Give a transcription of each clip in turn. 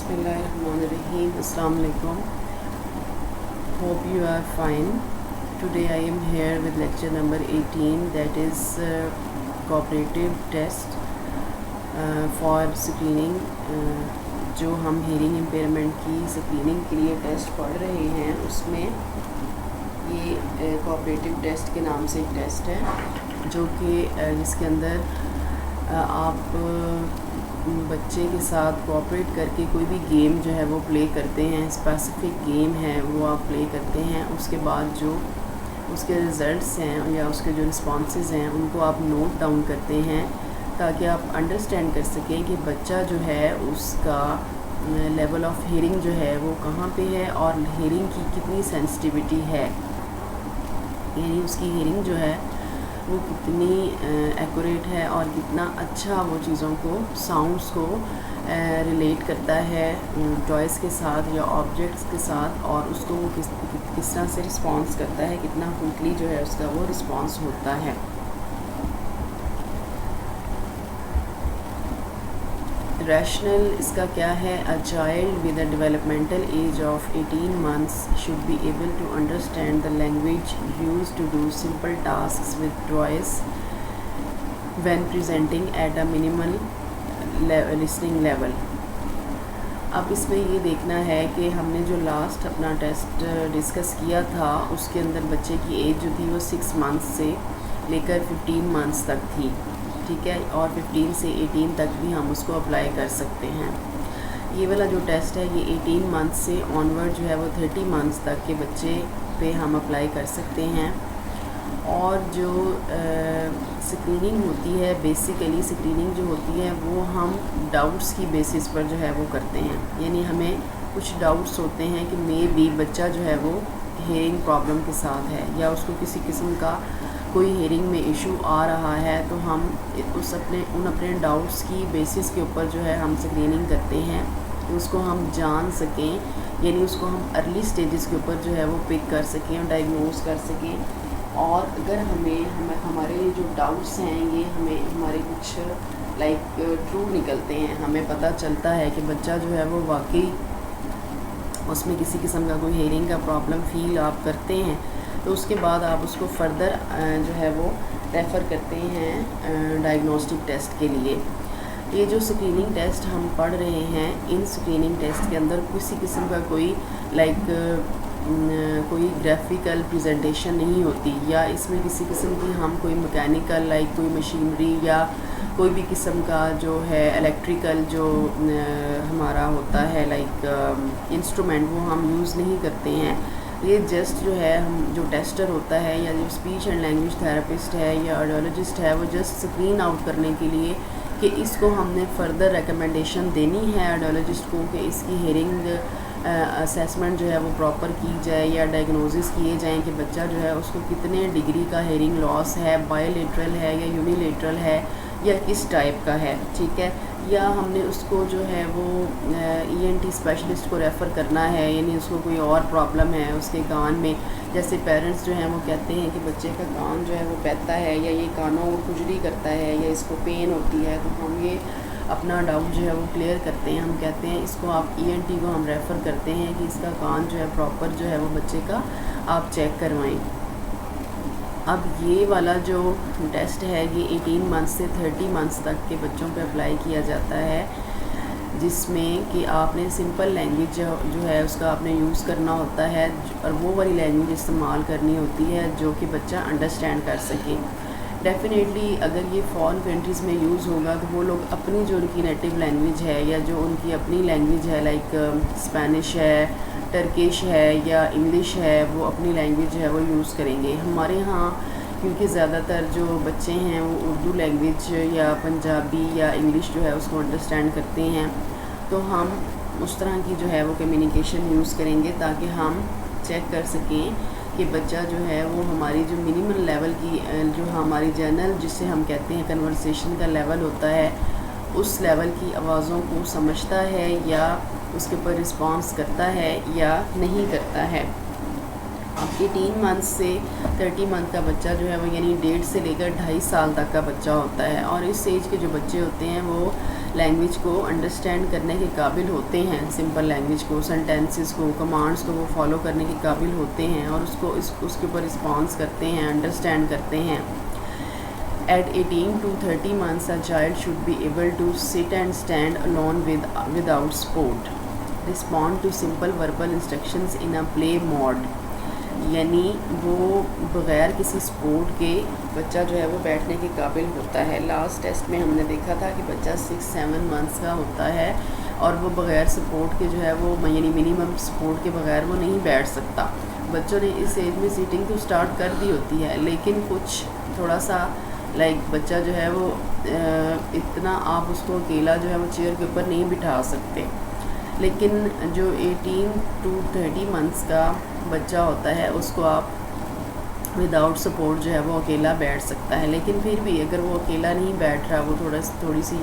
Bismillahirrahmanirrahim. Assalamu alaikum. Hope you are fine. Today I am here with lecture number 18, that is cooperative test for screening. जो हम hearing impairment की screening के लिए test पढ़ रहे हैं उसमें ये cooperative test के नाम से एक टेस्ट है जो कि जिसके अंदर आप बच्चे के साथ कोऑपरेट करके कोई भी गेम जो है वो प्ले करते हैं, स्पेसिफिक गेम है वो आप प्ले करते हैं। उसके बाद जो उसके रिज़ल्ट्स हैं या उसके जो रिस्पॉन्सेज हैं उनको आप नोट डाउन करते हैं ताकि आप अंडरस्टैंड कर सकें कि बच्चा जो है उसका लेवल ऑफ हियरिंग जो है वो कहाँ पे है और हियरिंग की कितनी सेंसिटिविटी है, यानी उसकी हियरिंग जो है वो कितनी एक्यूरेट है और कितना अच्छा वो चीज़ों को, साउंड्स को रिलेट करता है टॉयज़ के साथ या ऑब्जेक्ट्स के साथ, और उसको वो किस तरह से रिस्पॉन्स करता है, कितना क्विकली जो है उसका वो रिस्पॉन्स होता है। रैशनल इसका क्या है? A child with a developmental age of 18 months should be able to understand the language use to do simple tasks with toys when presenting at a minimal listening level. अब इसमें ये देखना है कि हमने जो लास्ट अपना टेस्ट डिस्कस किया था उसके अंदर बच्चे की एज जो थी वो 6 months से लेकर 15 months तक थी, ठीक है, और 15 से 18 तक भी हम उसको अप्लाई कर सकते हैं। ये वाला जो टेस्ट है ये 18 months से ऑनवर्ड जो है वो 30 months तक के बच्चे पे हम अप्लाई कर सकते हैं। और जो स्क्रीनिंग होती है, बेसिकली स्क्रीनिंग जो होती है वो हम डाउट्स की बेसिस पर जो है वो करते हैं, यानी हमें कुछ डाउट्स होते हैं कि मे बी बच्चा जो है वो हेयरिंग प्रॉब्लम के साथ है या उसको किसी किस्म का कोई हेयरिंग में इशू आ रहा है, तो हम उन अपने डाउट्स की बेसिस के ऊपर जो है हम स्क्रीनिंग करते हैं, उसको हम जान सकें, यानी उसको हम अर्ली स्टेजेस के ऊपर जो है वो पिक कर सकें और डायग्नोज कर सकें। और अगर हमारे जो डाउट्स हैं ये हमारे कुछ ट्रू निकलते हैं, हमें पता चलता है कि बच्चा जो है वो वाकई उसमें किसी किस्म का कोई हेयरिंग का प्रॉब्लम फील आप करते हैं, तो उसके बाद आप उसको फर्दर जो है वो रेफ़र करते हैं डायग्नोस्टिक टेस्ट के लिए। ये जो स्क्रीनिंग टेस्ट हम पढ़ रहे हैं, इन स्क्रीनिंग टेस्ट के अंदर किसी किस्म का कोई कोई ग्राफिकल प्रेजेंटेशन नहीं होती, या इसमें किसी किस्म की हम कोई मैकेनिकल कोई मशीनरी या कोई भी किस्म का जो है इलेक्ट्रिकल जो हमारा होता है इंस्ट्रूमेंट वो हम यूज़ नहीं करते हैं। ये जस्ट जो है हम जो टेस्टर होता है या जो स्पीच एंड लैंग्वेज थेरेपिस्ट है या ऑडियोलॉजिस्ट है वो जस्ट स्क्रीन आउट करने के लिए कि इसको हमने फ़र्दर रिकमेंडेशन देनी है ऑडियोलॉजिस्ट को कि इसकी हेयरिंग असेसमेंट जो है वो प्रॉपर की जाए या डायग्नोसिस किए जाएं कि बच्चा जो है उसको कितने डिग्री का हेयरिंग लॉस है, बायलेटरल है या यूनिलेटरल है या किस टाइप का है, ठीक है, या हमने उसको जो है वो ENT स्पेशलिस्ट को रेफ़र करना है, यानी उसको कोई और प्रॉब्लम है उसके कान में। जैसे पेरेंट्स जो हैं वो कहते हैं कि बच्चे का कान जो है वो बहता है या ये कानों को खुजली करता है या इसको पेन होती है, तो हम ये अपना डाउट जो है वो क्लियर करते हैं। हम कहते हैं इसको आप ENT को हम रेफ़र करते हैं कि इसका कान जो है प्रॉपर जो है वो बच्चे का आप चेक करवाएं। अब ये वाला जो टेस्ट है ये 18 months से 30 months तक के बच्चों पे अप्लाई किया जाता है, जिसमें कि आपने सिंपल लैंग्वेज जो है उसका आपने यूज़ करना होता है और वो वाली लैंग्वेज इस्तेमाल करनी होती है जो कि बच्चा अंडरस्टैंड कर सके। डेफ़िनेटली अगर ये फॉरेन कंट्रीज़ में यूज़ होगा तो वो लोग अपनी जो उनकी नेटिव लैंग्वेज है या जो उनकी अपनी लैंग्वेज है स्पेनिश है, टर्किश है या इंग्लिश है, वो अपनी लैंग्वेज है वो यूज़ करेंगे। हमारे यहाँ क्योंकि ज़्यादातर जो बच्चे हैं वो उर्दू लैंग्वेज या पंजाबी या इंग्लिश जो है उसको अंडरस्टैंड करते हैं, तो हम उस तरह की जो है वो कम्युनिकेशन यूज़ करेंगे ताकि हम चेक कर सकें कि बच्चा जो है वो हमारी जो मिनिमल लेवल की जो हमारी जर्नल जिसे हम कहते हैं कन्वर्सेशन का लेवल होता है उस लेवल की आवाज़ों को समझता है या उसके ऊपर रिस्पॉन्स करता है या नहीं करता है। अब 18 मंथ से 30 मंथ का बच्चा जो है वो यानी 1.5 से लेकर 2.5 साल तक का बच्चा होता है, और इस एज के जो बच्चे होते हैं वो लैंग्वेज को अंडरस्टैंड करने के काबिल होते हैं, सिंपल लैंग्वेज को, सेंटेंसेस को, कमांड्स को वो फॉलो करने के काबिल होते हैं और उसके ऊपर रिस्पॉन्स करते हैं, अंडरस्टैंड करते हैं। At 18 to 30 months, a child should be able to sit and stand alone without support. Respond to simple verbal instructions in a play mode. यानी वो बग़ैर किसी सपोर्ट के बच्चा जो है वो बैठने के काबिल होता है। लास्ट टेस्ट में हमने देखा था कि बच्चा 6-7 मंथ्स का होता है और वो बग़ैर सपोर्ट के जो है वो यानी मिनिमम सपोर्ट के बग़ैर वो नहीं बैठ सकता। बच्चों ने इस एज में सीटिंग तो स्टार्ट कर दी होती है, लेकिन कुछ थोड़ा सा बच्चा जो है वो इतना आप उसको अकेला जो है वो चेयर के ऊपर नहीं बिठा सकते। लेकिन जो 18 to 30 मंथ्स का बच्चा होता है उसको आप विदाउट सपोर्ट जो है वो अकेला बैठ सकता है। लेकिन फिर भी अगर वो अकेला नहीं बैठ रहा, वो थोड़ी सी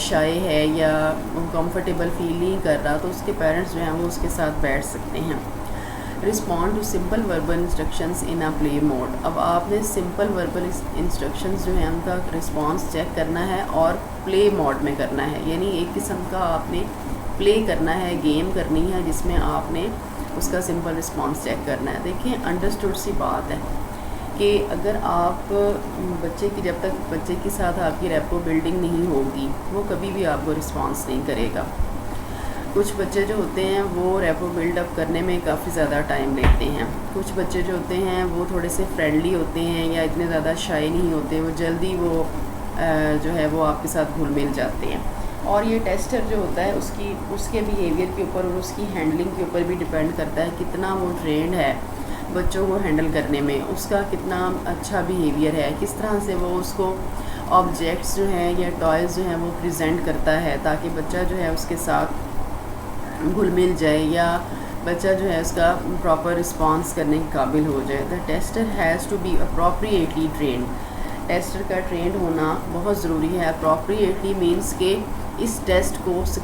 शाय है या वो कंफर्टेबल फील नहीं कर रहा, तो उसके पेरेंट्स जो हैं वो उसके साथ बैठ सकते हैं। Respond to simple verbal instructions in a play mode. अब आपने सिंपल वर्बल इंस्ट्रक्शंस जो हैं उनका रिस्पॉन्स चेक करना है और प्ले मोड में करना है, यानी एक किस्म का आपने प्ले करना है, गेम करनी है जिसमें आपने उसका सिंपल रिस्पॉन्स चेक करना है। देखिए, अंडरस्टूड सी बात है कि अगर आप जब तक बच्चे के साथ आपकी रेपो बिल्डिंग नहीं होगी वो कभी भी आपको रिस्पॉन्स नहीं करेगा। कुछ बच्चे जो होते हैं वो रेपो बिल्डअप करने में काफ़ी ज़्यादा टाइम लेते हैं। कुछ बच्चे जो होते हैं वो थोड़े से फ्रेंडली होते हैं या इतने ज़्यादा शाय नहीं होते, वो जल्दी वो जो है वो आपके साथ घुल मिल जाते हैं। और ये टेस्टर जो होता है उसके बिहेवियर के ऊपर और उसकी हैंडलिंग के ऊपर भी डिपेंड करता है कितना वो ट्रेंड है बच्चों को हैंडल करने में, उसका कितना अच्छा बिहेवियर है, किस तरह से वो उसको ऑब्जेक्ट्स जो हैं या टॉयज़ जो हैं वो प्रेजेंट करता है ताकि बच्चा जो है उसके साथ घुल मिल जाए या बच्चा जो है उसका प्रॉपर रिस्पॉन्स करने के काबिल हो जाए। The tester has to be appropriately trained. Tester का ट्रेंड होना बहुत ज़रूरी है। अप्रोप्रिएटली मीन्स के इस टेस्ट को इस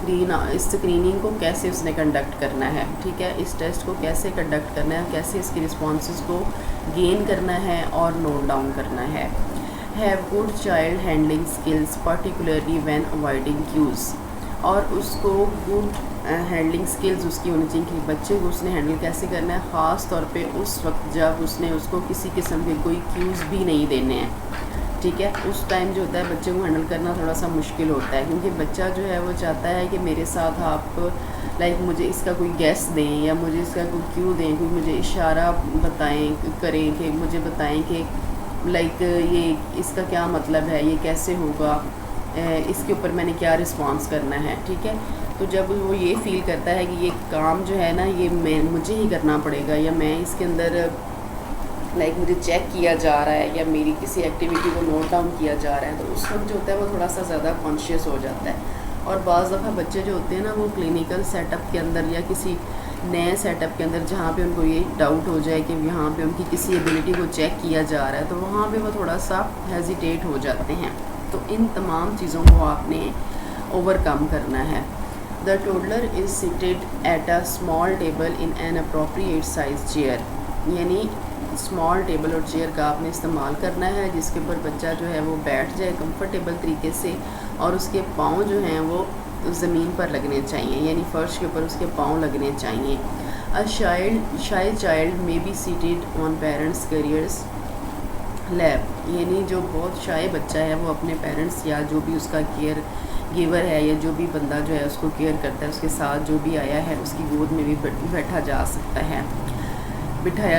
स्क्रीनिंग को कैसे उसने कंडक्ट करना है, ठीक है, इस टेस्ट को कैसे कंडक्ट करना है, कैसे इसके रिस्पॉन्सेस को गेन करना है और नोट डाउन करना है। Have good child handling skills particularly when avoiding cues. और उसको गुड हैंडलिंग स्किल्स उसकी होनी चाहिए कि बच्चे को उसने हैंडल कैसे करना है, ख़ास तौर पे उस वक्त जब उसने उसको किसी किस्म के कोई क्यूज़ भी नहीं देने हैं, ठीक है। उस टाइम जो होता है बच्चे को हैंडल करना थोड़ा सा मुश्किल होता है क्योंकि बच्चा जो है वो चाहता है कि मेरे साथ आप मुझे इसका कोई गैस दें या मुझे इसका कोई क्यू दें, कोई मुझे इशारा करें कि मुझे बताएं कि ये इसका क्या मतलब है, ये कैसे होगा, इसके ऊपर मैंने क्या रिस्पॉन्स करना है, ठीक है। तो जब वो ये फ़ील करता है कि ये काम जो है ना ये मुझे ही करना पड़ेगा या मैं इसके अंदर मुझे चेक किया जा रहा है या मेरी किसी एक्टिविटी को नोट डाउन किया जा रहा है, तो उस वक्त जो होता है वो थोड़ा सा ज़्यादा कॉन्शियस हो जाता है। और बाज़ दफ़ा बच्चे जो होते हैं ना वो क्लिनिकल सेटअप के अंदर या किसी नए सेटअप के अंदर जहाँ पे उनको ये डाउट हो जाए कि यहाँ पे उनकी किसी एबिलिटी को चेक किया जा रहा है, तो वहाँ पे वो थोड़ा सा हेजिटेट हो जाते हैं। तो इन तमाम चीज़ों को आपने ओवरकम करना है। The toddler is seated at a small table in an appropriate size chair. यानी स्मॉल टेबल और चेयर का आपने इस्तेमाल करना है जिसके ऊपर बच्चा जो है वो बैठ जाए कंफर्टेबल तरीके से और उसके पाँव जो हैं वो ज़मीन पर लगने चाहिए, यानी फ़र्श के ऊपर उसके पाँव लगने चाहिए। A shy child may be seated on parents carers lap. यानी जो बहुत शाय बच्चा है वो अपने पेरेंट्स या जो भी उसका केयर गिवर है या जो भी बंदा जो है उसको केयर करता है उसके साथ जो भी आया है उसकी गोद में भी बिठाया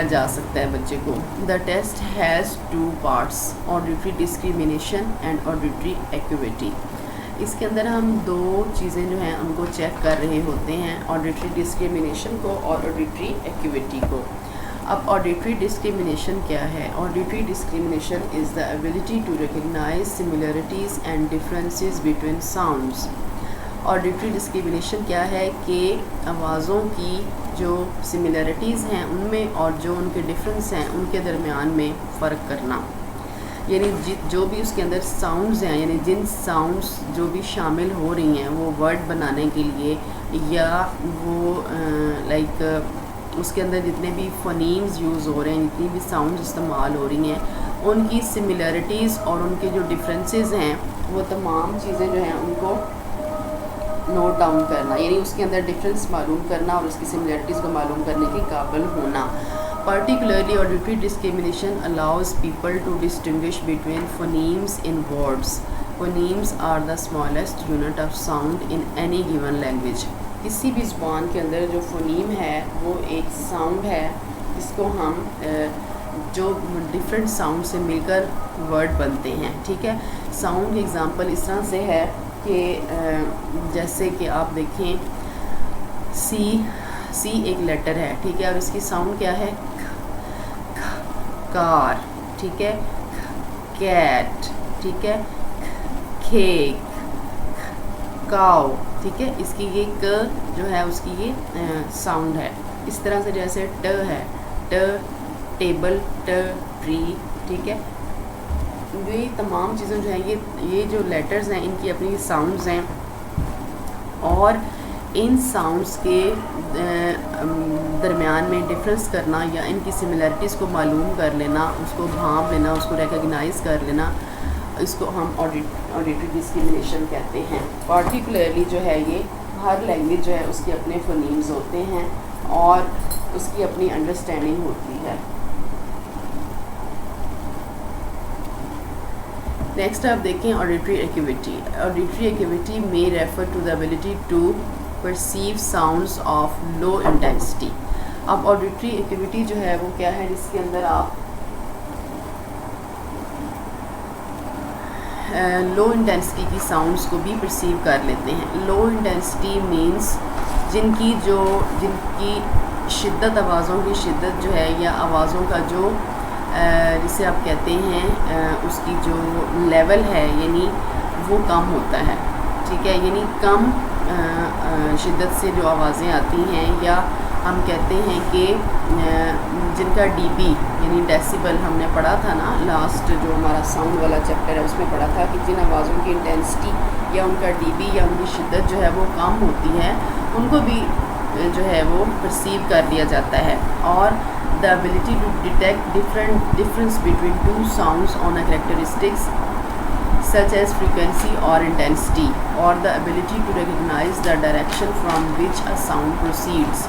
जा सकता है बच्चे को। The test has 2 parts, auditory discrimination and auditory acuity. इसके अंदर हम 2 चीज़ें जो हैं उनको चेक कर रहे होते हैं, ऑडिटरी डिस्क्रिमिनेशन को और ऑडिटरी एक्यूविटी को। अब ऑडिटरी डिस्क्रिमिनेशन क्या है? Auditory discrimination is the ability to recognise similarities and differences between sounds. Auditory discrimination क्या है कि आवाज़ों की जो सिमिलरिटीज़ हैं उनमें और जो उनके डिफरेंस हैं उनके दरमियान में फ़र्क करना। यानी जो भी उसके अंदर साउंड्स हैं, यानी जिन साउंड्स जो भी शामिल हो रही हैं वो वर्ड बनाने के लिए या वो उसके अंदर जितने भी फ़नीम्स यूज़ हो रहे हैं, जितनी भी साउंड इस्तेमाल हो रही हैं, उनकी सिमिलरिटीज़ और उनके जो डिफरेंसेस हैं, वो तमाम चीज़ें जो हैं उनको नोट डाउन करना, यानी उसके अंदर डिफरेंस मालूम करना और उसकी सिमिलरिटीज़ को मालूम करने के काबिल होना। Particularly, auditory discrimination allows people to distinguish between phonemes in words. Phonemes are the smallest unit of sound in any given language. किसी भी ज़ुबान के अंदर जो फ़ोनीम है वो एक साउंड है जिसको हम जो डिफरेंट साउंड से मिलकर वर्ड बनते हैं। ठीक है, साउंड की एग्ज़ाम्पल इस तरह से है कि जैसे कि आप देखें सी एक लेटर है, ठीक है, और इसकी साउंड क्या है, कार, ठीक है, कैट, ठीक है, केक, काउ, ठीक है, इसकी ये क जो है उसकी ये साउंड है। इस तरह से जैसे ट है, ट टेबल, ट ट्री, ठीक है, ये तमाम चीज़ें जो हैं ये जो लेटर्स हैं इनकी अपनी साउंड्स हैं, और इन साउंड्स के दरमियान में डिफरेंस करना या इनकी सिमिलरिटीज़ को मालूम कर लेना, उसको भांप लेना, उसको रिकग्नाइज़ कर लेना, इसको हम ऑडिटरी डिस्क्रिमिनेशन कहते हैं। पार्टिकुलरली जो है ये हर लैंग्वेज जो है उसके अपने फ़ोनीम्स होते हैं और उसकी अपनी अंडरस्टैंडिंग होती है। नेक्स्ट आप देखें ऑडिटरी एक्यूविटी। ऑडिटरी एक्यूविटी में refer to the ability to perceive sounds of low intensity. अब ऑडिटरी एक्यूविटी जो है वो क्या है, जिसके अंदर आप लो इंटेंसिटी की साउंड्स को भी परसीव कर लेते हैं। लो इंटेंसिटी मींस जिनकी शिद्दत, आवाज़ों की शिद्दत जो है या आवाज़ों का जो जिसे आप कहते हैं उसकी जो लेवल है यानी वो कम होता है। ठीक है, यानी कम शिद्दत से जो आवाज़ें आती हैं, या हम कहते हैं कि जिनका डीबी यानी डेसिबल हमने पढ़ा था ना, लास्ट जो हमारा साउंड वाला चैप्टर है उसमें पढ़ा था कि जिन आवाज़ों की इंटेंसिटी या उनका डीबी या उनकी शिद्दत जो है वो कम होती है, उनको भी जो है वो परसीव कर लिया जाता है। और the ability to detect difference between two sounds on a characteristics such as frequency or intensity, or the ability to recognize the direction from which a sound proceeds।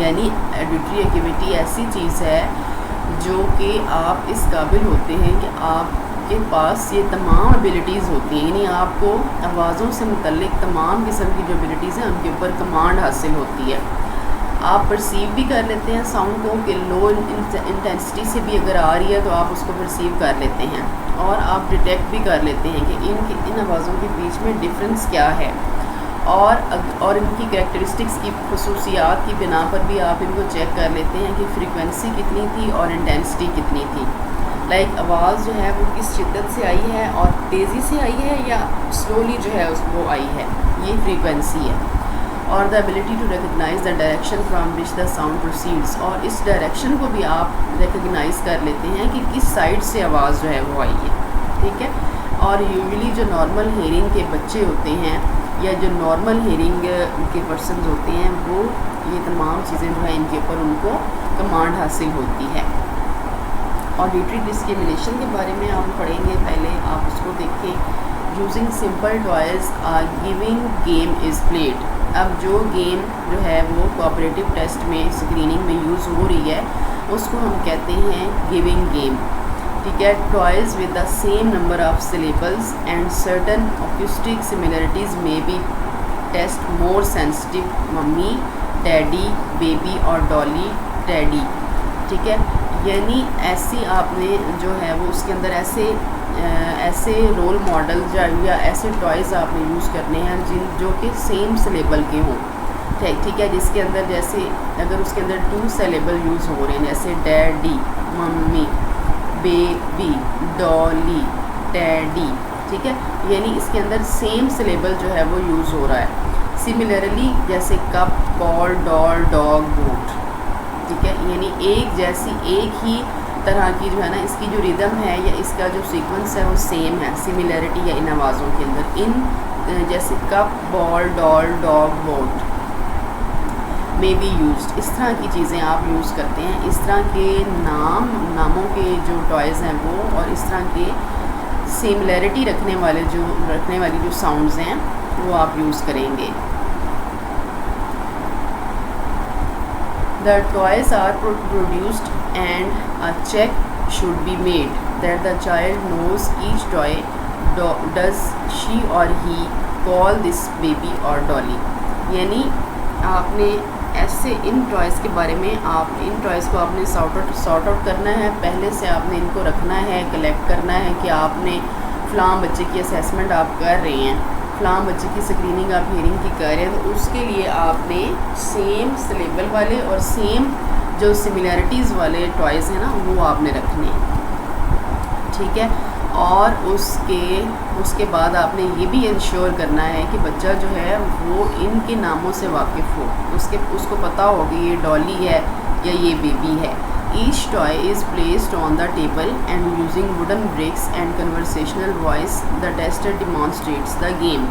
यानी ऑडिटरी एक्टिविटी ऐसी चीज़ है जो कि आप इस काबिल होते हैं कि आपके पास ये तमाम एबिलिटीज़ होती हैं, यानी आपको आवाज़ों से मुतल्लिक तमाम किस्म की जो एबिलिटीज़ हैं उनके ऊपर कमांड हासिल होती है। आप परसीव भी कर लेते हैं साउंड को कि लो इंटेंसिटी से भी अगर आ रही है तो आप उसको परसीव कर लेते हैं, और आप डिटेक्ट भी कर लेते हैं कि इन आवाज़ों के बीच में डिफरेंस क्या है, और इनकी कैरेक्टरिस्टिक्स की खसूसियात की बिना पर भी आप इनको चेक कर लेते हैं कि फ्रीक्वेंसी कितनी थी और इंटेंसिटी कितनी थी। लाइक आवाज़ जो है वो किस शिद्दत से आई है और तेज़ी से आई है या स्लोली जो है वो आई है, ये फ्रीक्वेंसी है। और the ability to recognise the direction from which the sound proceeds, और इस डायरेक्शन को भी आप रिकग्नाइज कर लेते हैं कि किस साइड से आवाज़ जो है वो आई है। ठीक है, और यूजुअली जो नॉर्मल हेयरिंग के बच्चे होते हैं या जो नॉर्मल हेयरिंग के पर्सन होते हैं वो ये तमाम चीज़ें जो है इनके ऊपर उनको कमांड हासिल होती है। ऑडिटरी डिस्क्रिमिनेशन के बारे में हम पढ़ेंगे, पहले आप उसको देखें। Using simple toys giving game is played. अब जो गेम जो है वो कोऑपरेटिव टेस्ट में स्क्रीनिंग में यूज़ हो रही है उसको हम कहते हैं गिविंग गेम। ठीक है, toys with the same number of syllables and certain acoustic similarities may be test more sensitive mummy, daddy, baby और डॉली, डैडी। ठीक है, यानी ऐसी आपने जो है वो उसके अंदर ऐसे रोल मॉडल या ऐसे टॉयज़ आपने यूज़ करने हैं जो कि सेम सिलेबल के हों। ठीक है, जिसके अंदर जैसे अगर उसके अंदर 2 सिलेबल यूज़ हो रहे हैं, जैसे daddy, mummy, baby, Dolly, daddy. ठीक है, यानी इसके अंदर सेम सिलेबल जो है वो यूज़ हो रहा है। सिमिलरली जैसे cup, ball, doll, dog, boat. ठीक है, यानी एक जैसी एक ही तरह की जो है ना इसकी जो रिदम है या इसका जो सीक्वेंस है वो सेम है। सिमिलरिटी है इन आवाज़ों के अंदर, इन जैसे cup, ball, doll, dog, boat. May be used, इस तरह की चीज़ें आप यूज़ करते हैं। इस तरह के नामों के जो टॉयज़ हैं वो, और इस तरह के सिमिलैरिटी रखने वाली जो साउंड्स हैं वो आप यूज़ करेंगे। The toys are produced and a check should be made that the child knows each toy. Does she or he call this baby or dolly? यानी आपने ऐसे इन टॉयज़ के बारे में, आप इन टॉयज़ को आपने सॉर्ट आउट करना है। पहले से आपने इनको रखना है, कलेक्ट करना है कि आपने फ़लाँ बच्चे की असेसमेंट आप कर रहे हैं, फ़लाँ बच्चे की स्क्रीनिंग आप हियरिंग की कर रहे हैं, तो उसके लिए आपने सेम सिलेबल वाले और सेम जो सिमिलैरिटीज़ वाले टॉयज़ हैं ना वो आपने रखने हैं, ठीक है। और उसके बाद आपने ये भी इंश्योर करना है कि बच्चा जो है वो इनके नामों से वाकिफ़ हो, उसको पता हो कि ये डॉली है या ये बेबी है। Each toy is placed on the table and using wooden bricks and conversational voice the tester demonstrates the game.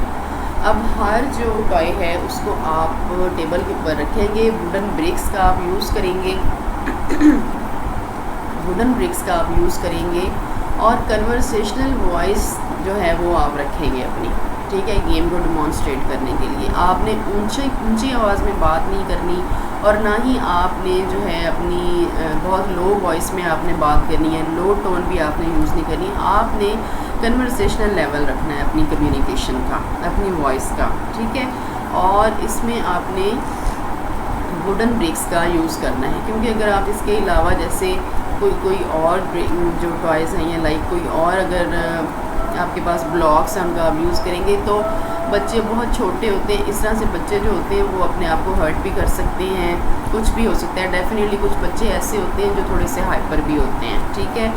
अब हर जो टॉय है उसको आप टेबल के ऊपर रखेंगे, वुडन ब्रिक्स का आप यूज़ करेंगे वुडन ब्रिक्स का आप यूज़ करेंगे और कन्वर्सेशनल वॉइस जो है वो आप रखेंगे अपनी, ठीक है, गेम को डिमॉन्स्ट्रेट करने के लिए। आपने ऊंची आवाज़ में बात नहीं करनी और ना ही आपने जो है अपनी बहुत लो वॉइस में आपने बात करनी है, लो टोन भी आपने यूज़ नहीं करनी। आपने कन्वर्सेशनल लेवल रखना है अपनी कम्युनिकेशन का, अपनी वॉइस का, ठीक है। और इसमें आपने वुडन ब्रिक्स का यूज़ करना है, क्योंकि अगर आप इसके अलावा जैसे कोई और जो टॉयज़ हैं या लाइक कोई और अगर आपके पास ब्लॉक्स हैं उनका आप यूज़ करेंगे तो बच्चे बहुत छोटे होते हैं। इस तरह से बच्चे जो होते हैं वो अपने आप को हर्ट भी कर सकते हैं, कुछ भी हो सकता है। डेफिनेटली कुछ बच्चे ऐसे होते हैं जो थोड़े से हाइपर भी होते हैं, ठीक है,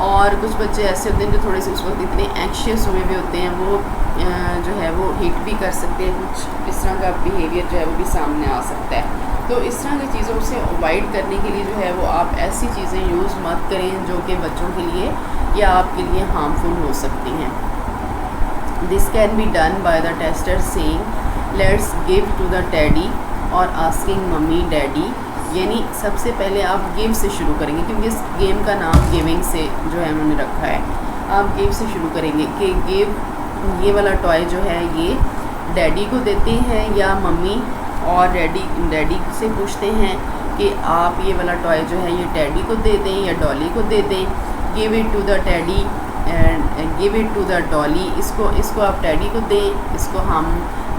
और कुछ बच्चे ऐसे होते हैं जो थोड़े से उस वक्त इतने एंक्शियस हुए भी होते हैं, वो जो है वो हिट भी कर सकते हैं। कुछ इस तरह का बिहेवियर जो है वो भी सामने आ सकता है। तो इस तरह की चीज़ों से अवॉइड करने के लिए जो है वो आप ऐसी चीज़ें यूज़ मत करें जो कि बच्चों के लिए या आपके लिए हार्मफुल हो सकती हैं। This can be done by the tester saying let's give to the teddy और आस्किंग मम्मी डैडी। यानी सबसे पहले आप गिव से शुरू करेंगे, क्योंकि इस गेम का नाम गिविंग से जो है उन्होंने रखा है। आप गिव से शुरू करेंगे कि गिव, ये वाला टॉय जो है ये डैडी को देते हैं या मम्मी, और डैडी से पूछते हैं कि आप ये वाला टॉय जो है ये डैडी को दे दें या डॉली को दे दें। Give it to the teddy and give it to the dolly, इसको आप डैडी को दें, इसको हम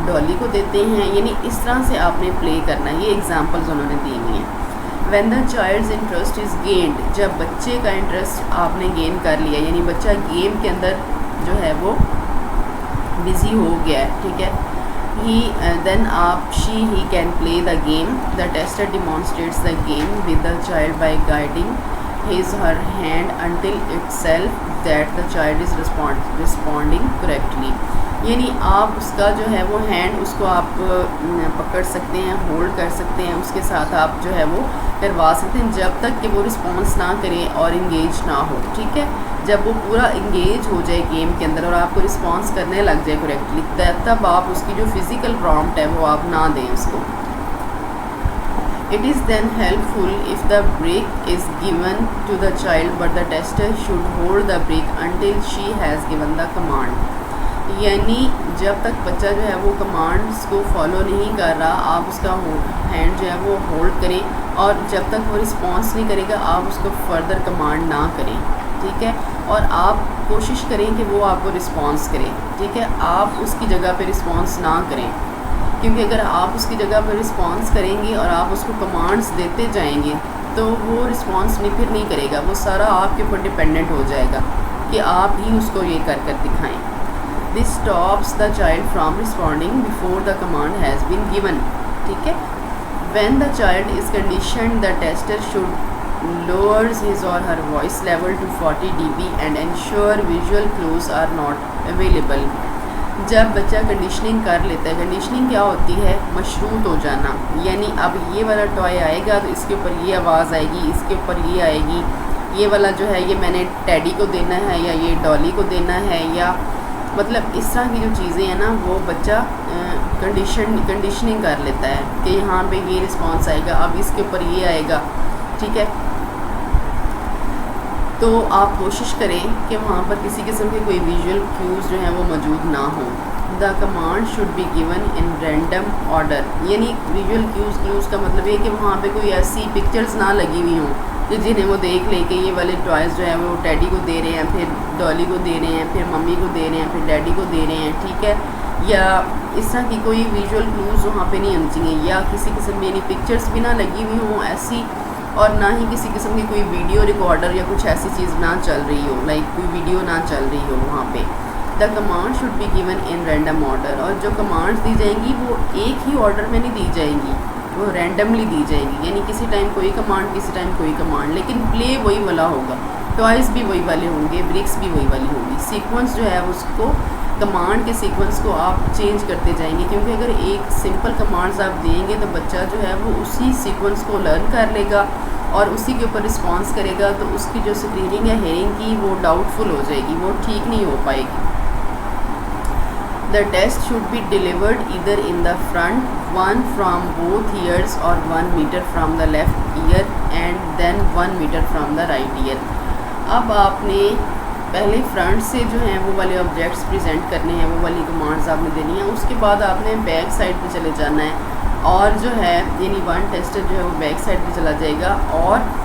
डॉली को देते हैं। यानी इस तरह से आपने प्ले करना है। ये एग्जांपल्स उन्होंने दी हुई हैं। When the child's interest is gained, जब बच्चे का इंटरेस्ट आपने गेन कर लिया, यानी बच्चा गेम के अंदर जो है वो बिज़ी हो गया है, ठीक है, he can play the game. The tester demonstrates the game with the child by guiding his her hand until itself that the child is responding correctly. यानी आप उसका जो है वो हैंड उसको आप पकड़ सकते हैं, होल्ड कर सकते हैं, उसके साथ आप जो है वो करवा सकते हैं जब तक कि वो रिस्पॉन्स ना करे और इंगेज ना हो, ठीक है। जब वो पूरा इंगेज हो जाए गेम के अंदर और आपको रिस्पॉन्स करने लग जाए करेक्टली, तब आप उसकी जो फिज़िकल प्रॉम्प्ट है वो आप ना दें उसको। It is then helpful if the break is given to the child, but the tester should hold the break until she has given the command. यानी जब तक बच्चा जो है वो कमांड्स को फॉलो नहीं कर रहा, आप उसका हैंड जो है वो होल्ड करें, और जब तक वो रिस्पॉन्स नहीं करेगा आप उसको फर्दर कमांड ना करें, ठीक है। और आप कोशिश करें कि वो आपको रिस्पॉन्स करे, ठीक है। आप उसकी जगह पे रिस्पॉन्स ना करें, क्योंकि अगर आप उसकी जगह पर रिस्पॉन्स करेंगे और आप उसको कमांड्स देते जाएंगे तो वो रिस्पॉन्स फिर नहीं करेगा, वो सारा आपके ऊपर डिपेंडेंट हो जाएगा कि आप ही उसको ये कर दिखाएं। This stops the child from responding before the command has been given, ठीक है। When the child is conditioned the tester should lowers his or her voice level to 40 dB and ensure visual clues are not available. जब बच्चा conditioning कर लेता है, conditioning क्या होती है, मशरूत हो जाना, यानी अब ये वाला टॉय आएगा तो इसके ऊपर ये आवाज़ आएगी, इसके ऊपर ये आएगी, ये वाला जो है ये मैंने टैडी को देना है या ये डॉली को देना है या मतलब इस तरह की जो चीज़ें हैं ना वो बच्चा कंडीशनिंग कर लेता है कि यहाँ पे ये रिस्पॉन्स आएगा, अब इसके ऊपर ये आएगा, ठीक है। तो आप कोशिश करें कि वहाँ पर किसी किस्म के कोई विजुअल क्यूज़ जो हैं वो मौजूद ना हो। The command should be given in random order, यानी विजुअल क्यूज़ का मतलब ये कि वहाँ पे कोई ऐसी पिक्चर्स ना लगी हुई हों कि जिन्हें वो देख ले कि ये वाले टॉयज़ जो है वो टैडी को दे रहे हैं, फिर डॉली को दे रहे हैं, फिर मम्मी को दे रहे हैं, फिर डैडी को दे रहे हैं, ठीक है। या इस तरह की कोई विजुअल क्लूज़ वहाँ पे नहीं होनी चाहिए, या किसी किस्म की यानी पिक्चर्स भी ना लगी हुई हों ऐसी, और ना ही किसी किस्म की कोई वीडियो रिकॉर्डर या कुछ ऐसी चीज़ ना चल रही हो, लाइक कोई वीडियो ना चल रही हो वहाँ पे। The command should be given in random order, और जो कमांड्स दी जाएंगी वो एक ही ऑर्डर में नहीं दी जाएंगी, वो रैंडमली दी जाएगी, यानी किसी टाइम कोई कमांड, किसी टाइम कोई कमांड, लेकिन प्ले वही वाला होगा, टॉयज़ भी वही वाले होंगे, ब्रिक्स भी वही वाली होंगी। सीक्वेंस जो है उसको, कमांड के सीक्वेंस को आप चेंज करते जाएंगे, क्योंकि अगर एक सिंपल कमांड्स आप देंगे तो बच्चा जो है वो उसी सीक्वेंस को लर्न कर लेगा और उसी के ऊपर रिस्पॉन्स करेगा, तो उसकी जो स्क्रीनिंग या हेयरिंग की वो डाउटफुल हो जाएगी, वो ठीक नहीं हो पाएगी। The test should be delivered either in the front, 1 from both ears, और 1 metre from the left ear and then 1 metre from the right ear. अब आपने पहले फ्रंट से जो हैं वो वाले ऑब्जेक्ट्स प्रेजेंट करने हैं, वो वाली कमांड्स आपने देनी है, उसके बाद आपने बैक साइड पे चले जाना है, और जो है यानी वन टेस्टर जो है वो बैक साइड पे चला जाएगा, और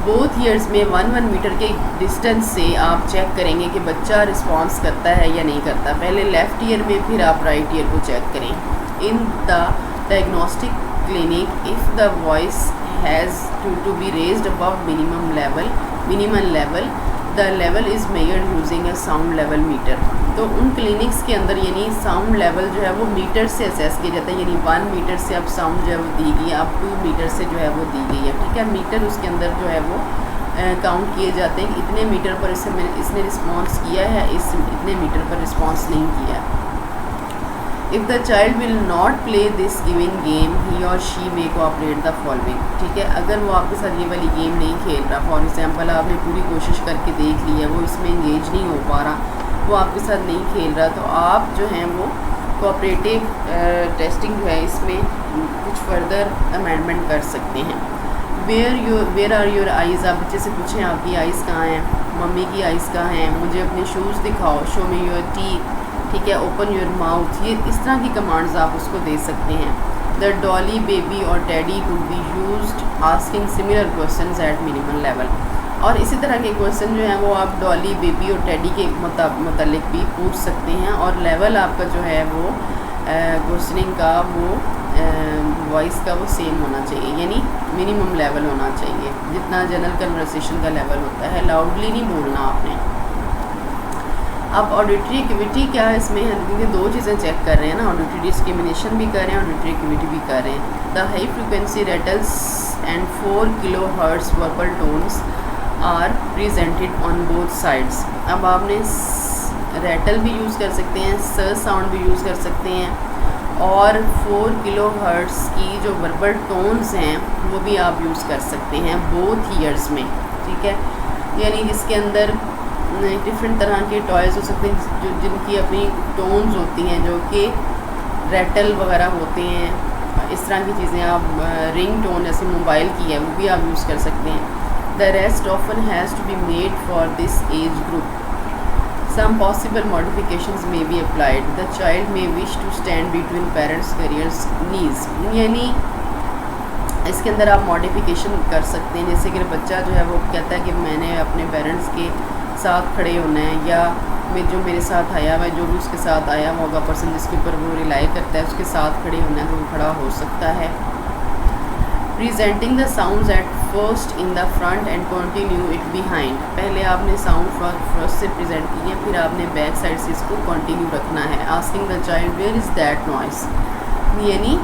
बोथ ईयर्स में 1-1 मीटर के डिस्टेंस से आप चेक करेंगे कि बच्चा रिस्पॉन्स करता है या नहीं करता। पहले लेफ़्ट ईयर में, फिर आप राइट ईयर को चेक करें। In the diagnostic clinic if the voice has to be raised above minimum level the level is measured using a sound level meter. तो उन क्लिनिक्स के अंदर यानी साउंड लेवल जो है वो मीटर से असेस किया जाता है, यानी 1 मीटर से अब साउंड जो है वो दी गई है, अब 2 मीटर से जो है वो दी गई है, ठीक है। मीटर उसके अंदर जो है वो काउंट किए जाते हैं, इतने मीटर पर इसने रिस्पॉन्स किया है, इतने मीटर पर रिस्पॉन्स नहीं किया है। If the child will not play this given game he और she may cooperate the following, ठीक है। अगर वो आपके साथ ये वाली गेम नहीं खेल रहा, फॉर एग्जांपल आपने पूरी कोशिश करके देख ली है, वो इसमें इंगेज नहीं हो पा रहा, वो आपके साथ नहीं खेल रहा, तो आप जो हैं वो कोऑपरेटिव टेस्टिंग जो है इसमें कुछ फर्दर अमेंडमेंट कर सकते हैं। वेयर आर योर आइज़, आप बच्चे से पूछें आपकी आइज़ कहाँ हैं, मम्मी की आइज़ कहाँ हैं, मुझे अपने शूज़ दिखाओ, शो मी योर टीथ, ठीक है, ओपन योर माउथ, ये इस तरह की कमांड्स आप उसको दे सकते हैं। द डॉली, बेबी और teddy would be used asking similar questions at minimum level, और इसी तरह के क्वेश्चन जो हैं वो आप डॉली, बेबी और टैडी के मतलब भी पूछ सकते हैं, और लेवल आपका जो है वो क्वेश्चनिंग का वो वॉइस का वो सेम होना चाहिए, यानी मिनिमम लेवल होना चाहिए जितना जनरल कन्वर्सेशन का लेवल होता है, लाउडली नहीं बोलना आपने। अब ऑडिटरी एक्टिविटी क्या है इसमें, क्योंकि 2 चीज़ें चेक कर रहे हैं ना, ऑडिटरी डिस्क्रिमिनेशन भी कर रहे हैं, ऑडिटरी एक्टिविटी भी कर रहे हैं। The high frequency rattles and 4 kilohertz verbal tones are presented on both sides. अब आपने रेटल भी यूज़ कर सकते हैं, स साउंड भी यूज़ कर सकते हैं, और 4 किलोहर्ट्ज़ की जो वर्बल टोन्स हैं वो भी आप यूज़ कर सकते हैं बोथ ईयर्स में, ठीक है। यानी जिसके अंदर डिफरेंट तरह के टॉयज़ हो सकते हैं जो जिनकी अपनी टोन्स होती हैं, जो कि रेटल वगैरह होते हैं, इस तरह की चीज़ें आप रिंग टोन जैसे मोबाइल की है वो भी आप यूज़ कर सकते हैं। The rest often has to be made for this age group, some possible modifications may be applied, the child may wish to stand between parents carers knees, यानी इसके अंदर आप मॉडिफिकेशन कर सकते हैं, जैसे कि बच्चा जो है वो कहता है कि मैंने अपने पेरेंट्स के साथ खड़े होना है, या जो मेरे साथ आया हुआ, जो भी उसके साथ आया हुआ होगा पर्सन जिसके ऊपर वो रिलाई करता है, उसके साथ खड़े होना है तो वो खड़ा हो सकता है। Presenting the sounds at first in the front end continue it behind, पहले आपने साउंड फर्स्ट से प्रेजेंट किए, फिर आपने बैक साइड से इसको कंटिन्यू रखना है। Asking the child where is that noise, यानी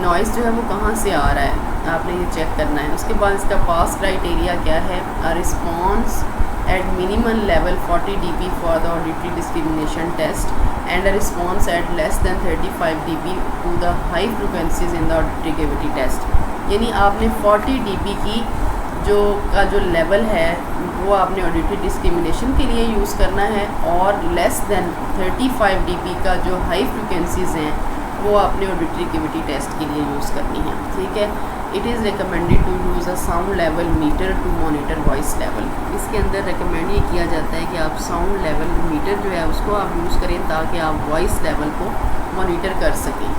नॉइस जो है वो कहाँ से आ रहा है, आपने ये चेक करना है। उसके बाद इसका पास क्राइटेरिया क्या है, a response at minimal level 40 dB for the auditory discrimination test and a response at less than 35 dB to the high frequencies in the auditory cavity test, यानी आपने 40 dB की जो का जो लेवल है वो आपने ऑडिटरी डिस्क्रिमिनेशन के लिए यूज़ करना है, और लेस दैन 35 dB का जो हाई फ्रिक्वेंसीज़ हैं वो आपने ऑडिटरी कैविटी टेस्ट के लिए यूज़ करनी है। ठीक है। It is recommended to use a sound level meter to monitor voice level. इसके अंदर रिकमेंड ये किया जाता है कि आप साउंड लेवल मीटर जो है उसको आप यूज़ करें ताकि आप वॉइस लेवल को मॉनिटर कर सकें।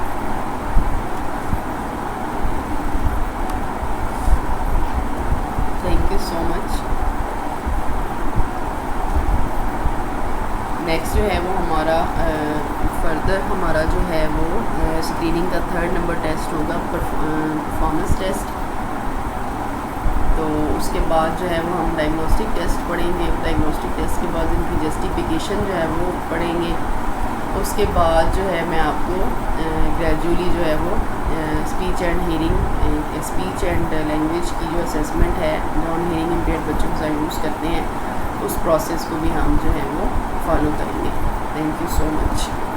Thank you so much. Next जो है वो हमारा फर्दर हमारा जो है वो स्क्रीनिंग का 3rd नंबर टेस्ट होगा, परफॉर्मेंस टेस्ट। तो उसके बाद जो है वो हम डायग्नोस्टिक टेस्ट पढ़ेंगे। डायग्नोस्टिक टेस्ट के बाद इनकी जस्टिफिकेशन जो है वो पढ़ेंगे। उसके बाद जो है मैं आपको ग्रेजुअली जो है वो speech and hearing, speech and language की जो असेसमेंट है नॉन हियरिंग इम्पेयर्ड बच्चों के साथ यूज़ करते हैं, उस प्रोसेस को भी हम जो है वो फॉलो करेंगे। Thank you so much.